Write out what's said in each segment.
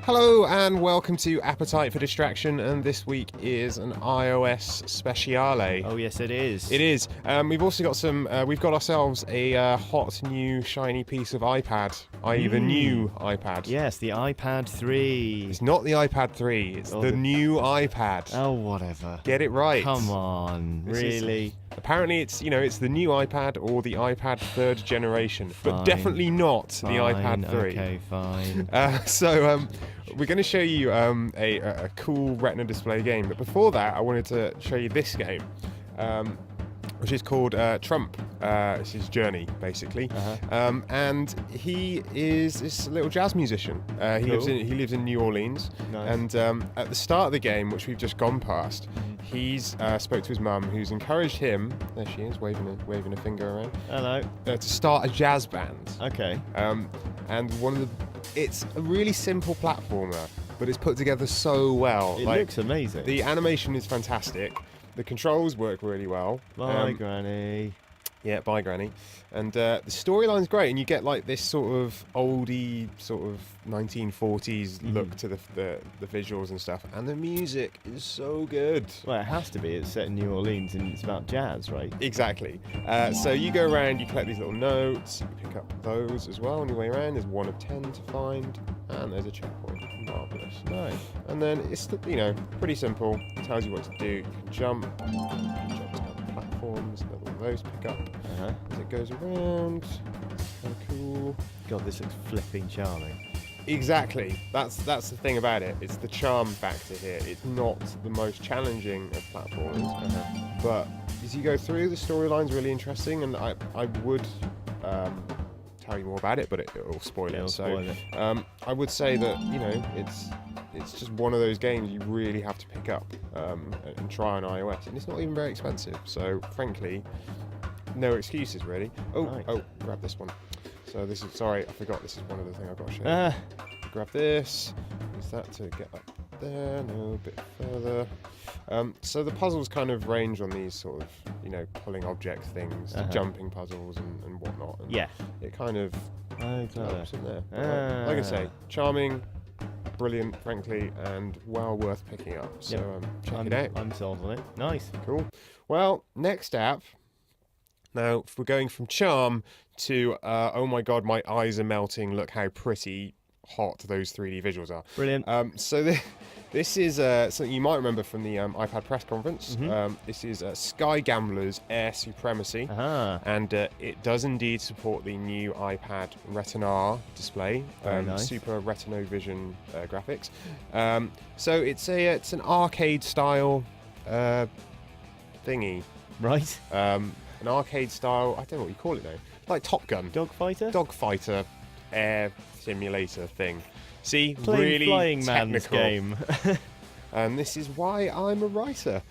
Hello and welcome to Appetite for Distraction, and this week is an iOS speciale. Oh yes, it is. It is. We've also got some. We've got ourselves a hot new shiny piece of iPad, i.e. the new iPad. Yes, the iPad 3. It's not the iPad 3. It's the new iPad. Oh, whatever. Get it right. Come on, really? Apparently, it's the new iPad or the iPad 3rd generation, but definitely not the iPad 3. Okay, fine. So we're going to show you a cool Retina display game. But before that, I wanted to show you this game, which is called Trump. It's his journey, basically. And he is this little jazz musician. He lives in New Orleans. Nice. And at the start of the game, which we've just gone past, he's spoke to his mum, who's encouraged him. There she is, waving a finger around. Hello. To start a jazz band. Okay. And it's a really simple platformer, but it's put together so well. It looks amazing. The animation is fantastic. The controls work really well. Bye, Granny. Yeah, bye, Granny. And the storyline's great, and you get like this sort of oldie, sort of 1940s look to the visuals and stuff. And the music is so good. Well, it has to be. It's set in New Orleans, and it's about jazz, right? Exactly. So you go around, you collect these little notes, you pick up those as well on your way around. There's 1 of 10 to find, and there's a checkpoint. Marvellous. Nice. And then it's pretty simple. It tells you what to do. You can jump to platforms, let all those pick up as it goes around. Kind of cool. God, this looks flipping charming. Exactly. That's the thing about it. It's the charm factor here. It's not the most challenging of platforms, but as you go through, the storyline's really interesting, and I would tell you more about it, but it'll spoil it. So I would say that it's just one of those games you really have to pick up and try on iOS, and it's not even very expensive. So frankly, no excuses really. Grab this one. So this is, sorry, I forgot this is one of the things I've got to show you. Grab this. Use that to get up there. No, a bit further. So the puzzles kind of range on these sort of, pulling object things, jumping puzzles and whatnot. And it kind of helps in there. Like I say, charming, brilliant, frankly, and well worth picking up. So check it out. I'm sold on it. Nice. Cool. Well, next app. Now, if we're going from charm to, oh my god, my eyes are melting, look how pretty hot those 3D visuals are. Brilliant. So this is something you might remember from the iPad press conference. This is Sky Gambler's Air Supremacy, and it does indeed support the new iPad Retina display, nice. Super Retinovision graphics. So it's an arcade style thingy. Right. An arcade style, I don't know what you call it though, like Top Gun. Dogfighter air simulator thing. See, really flying technical. man's game. And this is why I'm a writer.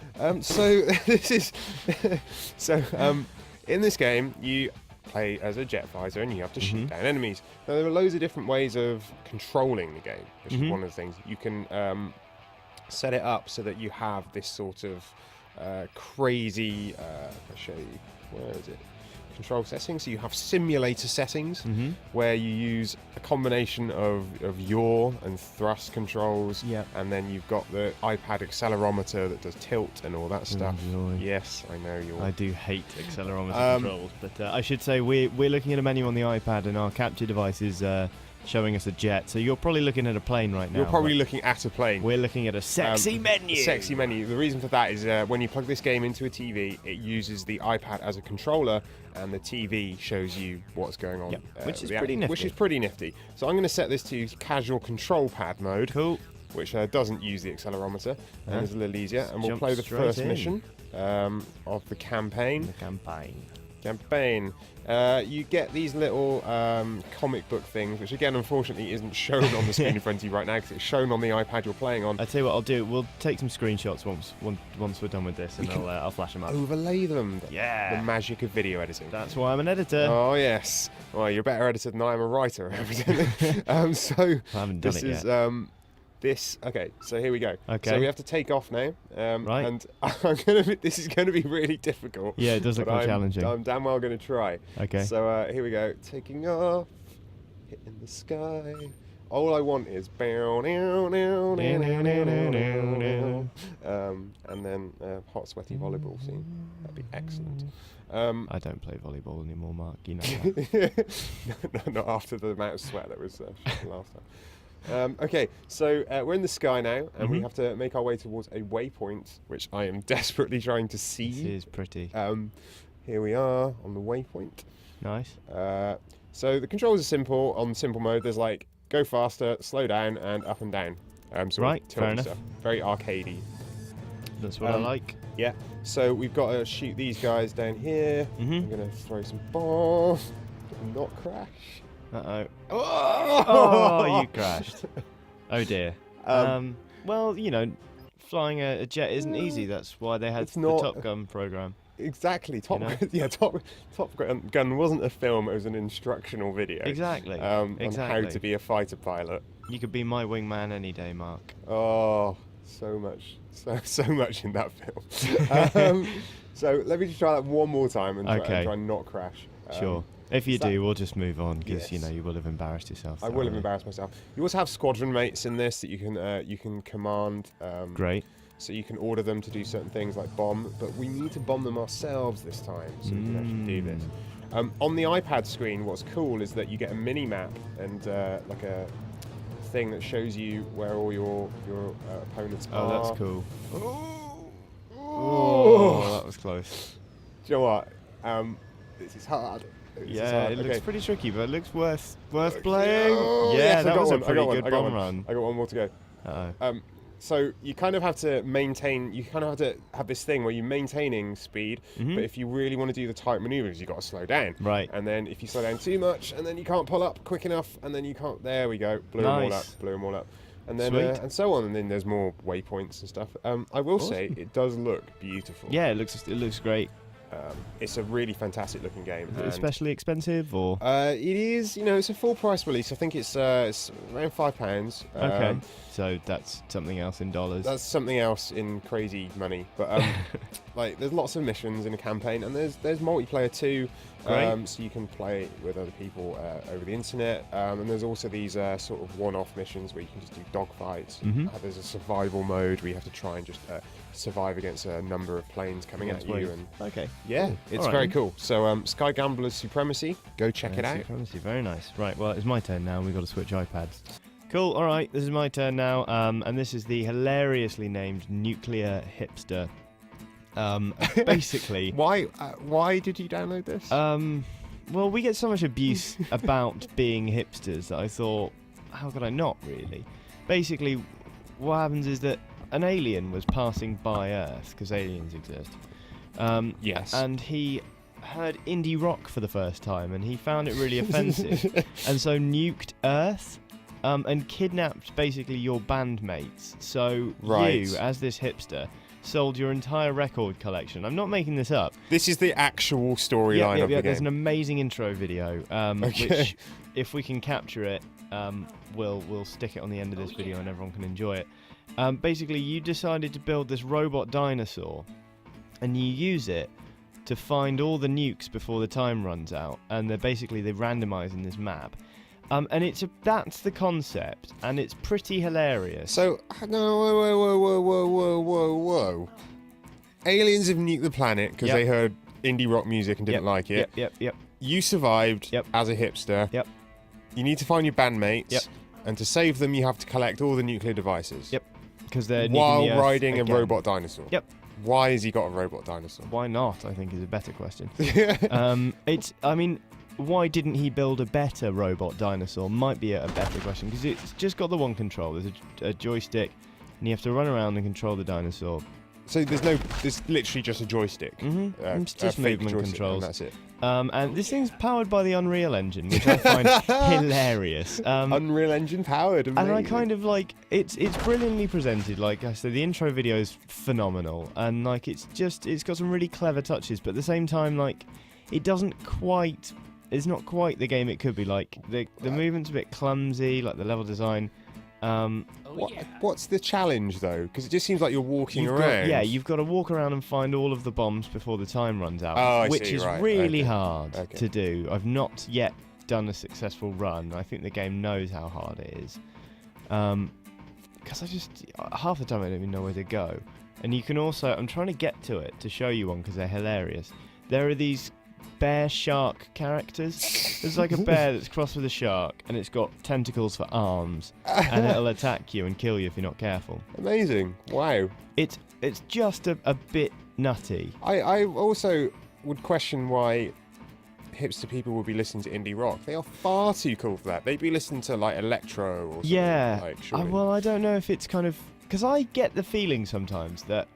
So in this game you play as a jet fighter and you have to shoot down enemies. Now there are loads of different ways of controlling the game, which is one of the things. You can set it up so that you have this sort of crazy, I'll show you, where is it? Control settings. So you have simulator settings where you use a combination of yaw and thrust controls, and then you've got the iPad accelerometer that does tilt and all that stuff. Yes, I know I do hate accelerometer controls, but I should say we're looking at a menu on the iPad, and our capture device is showing us a jet. So you're probably looking at a plane right now. You're probably looking at a plane. We're looking at a sexy menu. Sexy menu. The reason for that is when you plug this game into a TV, it uses the iPad as a controller, and the TV shows you what's going on. Which is pretty nifty. Which is pretty nifty. So I'm going to set this to casual control pad mode. Cool. Which doesn't use the accelerometer, and is a little easier. And we'll play the first mission of the campaign. Campaign. You get these little comic book things, which again, unfortunately, isn't shown on the screen in front of you right now because it's shown on the iPad you're playing on. I tell you what I'll do. We'll take some screenshots once we're done with this, and I'll flash them up. Overlay them. Yeah. The magic of video editing. That's why I'm an editor. Oh yes. Well, you're a better editor than I am a writer, evidently. So I haven't done it yet. Okay, so here we go. Okay. So we have to take off now. Right. And this is going to be really difficult. Yeah, it does look quite challenging. I'm damn well going to try. Okay. So here we go. Taking off, hitting the sky, all I want is and then hot sweaty volleyball scene. That'd be excellent. I don't play volleyball anymore, Mark. You know that. Not after the amount of sweat that was last time. Okay, so we're in the sky now, and we have to make our way towards a waypoint, which I am desperately trying to see. This is pretty. Here we are on the waypoint. Nice. So the controls are simple. On simple mode, there's like go faster, slow down, and up and down. Right, fair enough. Stuff. Very arcadey. That's what I like. Yeah. So we've got to shoot these guys down here. I'm gonna throw some bombs and not crash. Uh-oh. Oh, you crashed. Oh dear. Well, you know, flying a jet isn't easy. That's why they had the Top Gun program. Exactly. Top Gun wasn't a film, it was an instructional video. Exactly. On how to be a fighter pilot. You could be my wingman any day, Mark. Oh, so much in that film. So let me just try that one more time and try and not crash. Sure. If you do, we'll just move on because you know you will have embarrassed yourself. I will have embarrassed myself. You also have squadron mates in this that you can command. Great. So you can order them to do certain things like bomb, but we need to bomb them ourselves this time, so we can actually do this. On the iPad screen, what's cool is that you get a mini map and like a thing that shows you where all your opponents are. Oh, that's cool. Oh, that was close. Do you know what? This is hard. It looks pretty tricky, but it looks worth playing. Oh, yeah, yes, that was a I pretty got good bomb run. I got one more to go. Uh-oh. So you kind of have to maintain. You kind of have to have this thing where you're maintaining speed, but if you really want to do the tight maneuvers, you've got to slow down. Right. And then if you slow down too much, and then you can't pull up quick enough, and then you can't. There we go. Blew them all up. And then and so on. And then there's more waypoints and stuff. I will say it does look beautiful. Yeah, it looks great. It's a really fantastic looking game. Is it especially expensive, or? It is. You know, it's a full price release. I think it's around £5. Okay. So that's something else in dollars. That's something else in crazy money. But like, there's lots of missions in a campaign, and there's multiplayer too. So you can play with other people over the internet. And there's also these sort of one-off missions where you can just do dogfights. There's a survival mode where you have to try and just survive against a number of planes coming at you. And yeah, it's very cool. So Sky Gambler's Supremacy, go check it out. Supremacy, very nice. Right, well, it's my turn now. We've got to switch iPads. Cool, all right, this is my turn now. And this is the hilariously named Nuclear Hipster. Basically... Why did you download this? Well, we get so much abuse about being hipsters that I thought, how could I not, really? Basically, what happens is that an alien was passing by Earth, because aliens exist. Yes. And he heard indie rock for the first time, and he found it really offensive, and so nuked Earth, and kidnapped basically your bandmates. So you, as this hipster, sold your entire record collection. I'm not making this up. This is the actual storyline of the game. There's an amazing intro video, which, if we can capture it, we'll stick it on the end of this video and everyone can enjoy it. Basically, you decided to build this robot dinosaur, and you use it to find all the nukes before the time runs out, and they randomise in this map. And that's the concept, and it's pretty hilarious. So, whoa. Aliens have nuked the planet because they heard indie rock music and didn't like it. Yep. You survived as a hipster. Yep. You need to find your bandmates. Yep. And to save them, you have to collect all the nuclear devices. Yep. Because they're while riding a robot dinosaur. Yep. Why has he got a robot dinosaur? Why not, I think, is a better question. Why didn't he build a better robot dinosaur might be a better question, because it's just got the one control. There's a joystick, and you have to run around and control the dinosaur. So there's literally just a joystick. It's just movement controls. And that's it. And this thing's powered by the Unreal Engine, which I find hilarious. Unreal Engine powered, amazing. And I kind of like it's brilliantly presented. Like I said, the intro video is phenomenal, and like it's got some really clever touches, but at the same time, like it's not quite the game it could be. Like the movement's a bit clumsy, like the level design. What's the challenge though? Because it just seems like you're walking around. You've got to walk around and find all of the bombs before the time runs out, which is really hard to do. I've not yet done a successful run. I think the game knows how hard it is. Because half the time I don't even know where to go. And you can also, I'm trying to get to it to show you one because they're hilarious. There are these bear shark characters. There's like a bear that's crossed with a shark, and it's got tentacles for arms, and it'll attack you and kill you if you're not careful. Amazing. Wow. It's just a bit nutty. I also would question why hipster people would be listening to indie rock. They are far too cool for that. They'd be listening to like electro or something. Yeah. Like, surely. Well, I don't know if it's kind of... Because I get the feeling sometimes that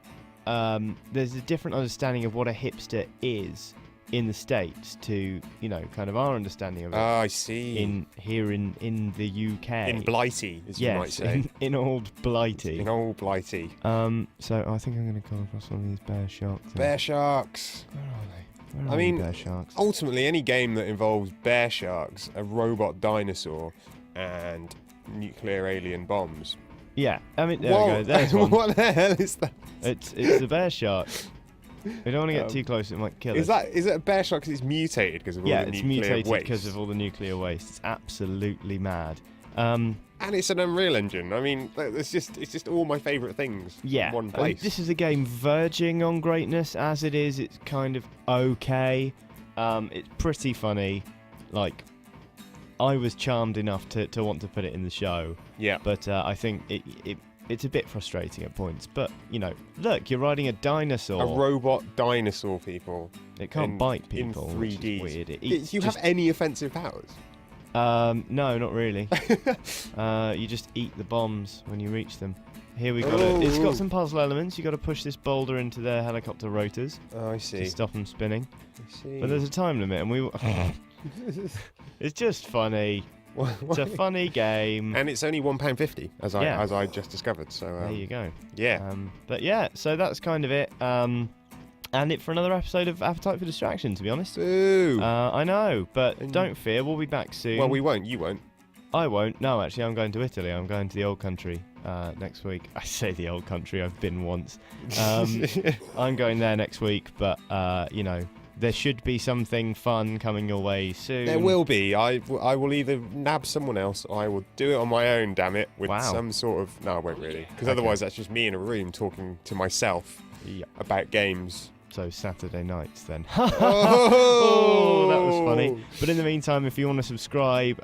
there's a different understanding of what a hipster is in the States to, you know, kind of our understanding of it. I see. In the UK. In Blighty, as you might say. In old Blighty. In old Blighty. So I think I'm going to come across one of these bear sharks. Bear sharks. Where are they? Where I are mean, bear sharks? Ultimately, any game that involves bear sharks, a robot dinosaur, and nuclear alien bombs. Yeah, I mean, there we go. There's one. What the hell is that? It's the bear shark. We don't want to get too close; it might kill us. Is it a bear shark because it's mutated because of all the nuclear waste? Yeah, it's mutated because of all the nuclear waste. It's absolutely mad. And it's an Unreal Engine. I mean, it's just all my favourite things in one place. I mean, this is a game verging on greatness. As it is, it's kind of okay. It's pretty funny. Like, I was charmed enough to want to put it in the show. Yeah. But I think it's a bit frustrating at points. But, you know, look, you're riding a dinosaur. A robot dinosaur, people. It can't bite people. In 3D. Weird. Do you have any offensive powers? No, not really. You just eat the bombs when you reach them. Here we go. It's got some puzzle elements. You got to push this boulder into their helicopter rotors. Oh, I see. To stop them spinning. I see. But there's a time limit, and we. It's just funny. It's a funny game, and it's only £1.50, as I just discovered. So there you go. Yeah. But yeah, so that's kind of it. And it for another episode of Appetite for Distraction, to be honest. Boo! I know, but don't fear, we'll be back soon. Well, we won't. You won't. I won't. No, actually, I'm going to Italy. I'm going to the old country next week. I say the old country. I've been once. I'm going there next week, but you know, there should be something fun coming your way soon. There will be. I will either nab someone else or I will do it on my own, damn it, with some sort of... No, I won't really. Because otherwise that's just me in a room talking to myself about games. So Saturday nights then. Oh, that was funny. But in the meantime, if you want to subscribe,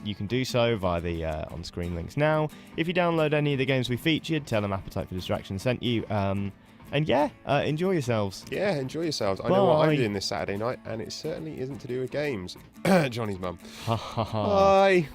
you can do so via the on-screen links now. If you download any of the games we featured, tell them Appetite for Distraction sent you. And yeah, enjoy yourselves. Yeah, enjoy yourselves. I know what I'm doing this Saturday night, and it certainly isn't to do with games. Johnny's mum. Bye.